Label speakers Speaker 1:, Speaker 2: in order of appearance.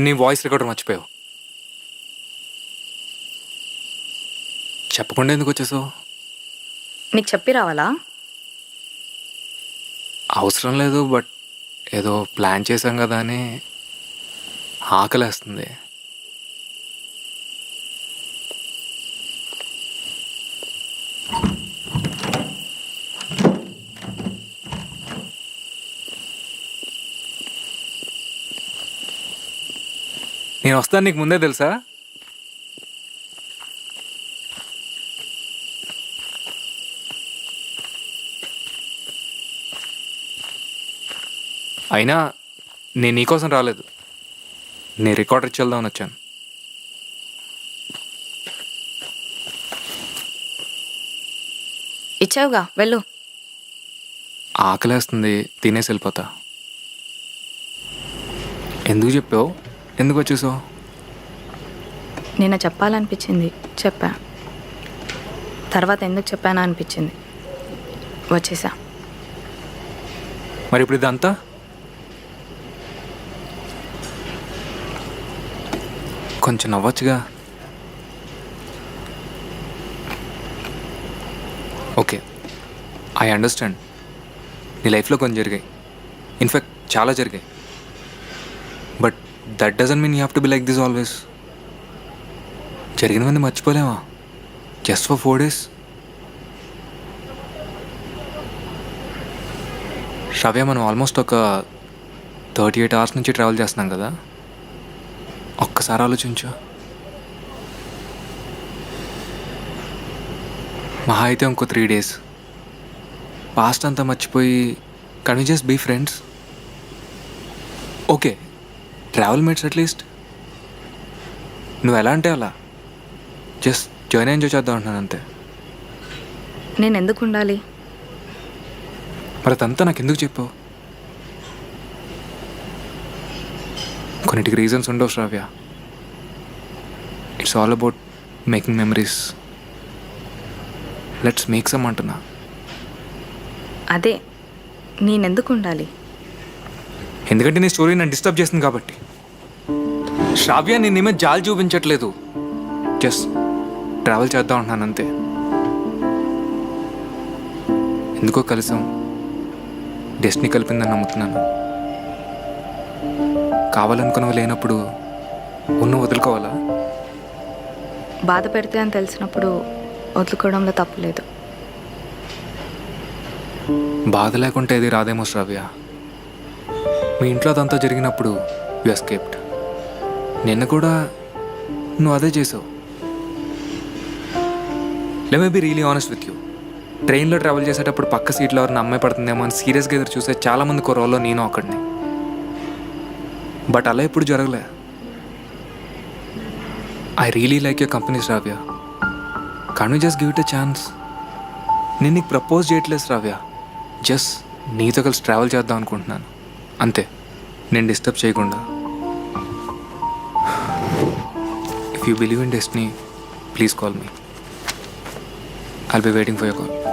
Speaker 1: నీ voice recorder మర్చిపోయావు. చెప్పకుండా ఎందుకు వచ్చేసావు?
Speaker 2: నీకు చెప్పి రావాలా?
Speaker 1: అవసరం లేదు, బట్ ఏదో ప్లాన్ చేశాం కదా అని ఆకలేస్తుంది. నేను వస్తాను, నీకు ముందే తెలుసా? అయినా నేను నీకోసం రాలేదు, నీ రికార్డర్ ఇచ్చి వెళ్దామని వచ్చాను.
Speaker 2: ఇచ్చావుగా, వెళ్ళు.
Speaker 1: ఆకలేస్తుంది, తినేసి వెళ్ళిపోతా. ఎందుకు చెప్పావు? ఎందుకు వచ్చేసావు?
Speaker 2: నిన్న చెప్పాలనిపించింది, చెప్పా. తర్వాత ఎందుకు చెప్పానా అనిపించింది, వచ్చేసా.
Speaker 1: మరి ఇప్పుడు ఇదంతా? కొంచెం నవ్వచ్చుగా. Okay, I understand. నీ లైఫ్లో కొన్ని జరిగాయి, ఇన్ఫ్యాక్ట్ చాలా జరిగాయి. But that doesn't mean you have to be like this always. జరిగినవన్నీ మర్చిపోలేమా జస్ట్ ఫర్ 4 days? శ్రవ్య, మనం ఆల్మోస్ట్ ఒక 38 hours నుంచి ట్రావెల్ చేస్తున్నాం కదా. ఒక్కసారి ఆలోచించు. మహా అయితే ఇంకో 3 days. పాస్ట్ అంతా మర్చిపోయి can we just be friends? Okay, travel mates at least. నువ్వు ఎలా అంటే అలా, జస్ట్ జర్నీ ఎంజాయ్ చేద్దాం అంటున్నాను అంతే.
Speaker 2: నేను ఎందుకు ఉండాలి?
Speaker 1: మరి అదంతా నాకు ఎందుకు చెప్పావు? కొన్నిటికి రీజన్స్ ఉండవు Sravya. It's all about making memories. Let's make some అంటున్నా.
Speaker 2: అదే, నేనెందుకు ఉండాలి?
Speaker 1: ఎందుకంటే నీ స్టోరీ నన్ను డిస్టర్బ్ చేస్తుంది కాబట్టి. శ్రావ్య, నేను ఏమీ జాలి చూపించట్లేదు, జస్ట్ ట్రావెల్ చేద్దాం అంటున్నాను అంతే. ఎందుకో కలిసాం, డెస్టినీ కలిపిందని నమ్ముతున్నాను. కావాలనుకున్నవి లేనప్పుడు ఉన్న వదులుకోవాలా?
Speaker 2: బాధ పెడితే అని తెలిసినప్పుడు వదులుకోవడంలో తప్పులేదు.
Speaker 1: బాధ లేకుంటే ఇది రాదేమో శ్రావ్య. మీ ఇంట్లో అదంతా జరిగినప్పుడు యు ఎస్కేప్డ్. నిన్న కూడా నువ్వు అదే చేసావు. Let me be really honest with you. ట్రైన్లో ట్రావెల్ చేసేటప్పుడు పక్క సీట్లో ఎవరిని అమ్మాయి పడుతుందేమో అని సీరియస్గా ఎదురు చూసే చాలామంది కుర్రోల్లో నేను ఒకడిని. బట్ అలా ఎప్పుడు జరగలే. I really like your company Shravya. Can we just give it a chance? నేను నీకు ప్రపోజ్ చేయట్లేదు శ్రావ్య, జస్ట్ నీతో కలిసి ట్రావెల్ చేద్దాం అనుకుంటున్నాను అంతే, నేను డిస్టర్బ్ చేయకుండా. If you believe in destiny, please call me. I'll be waiting for your call.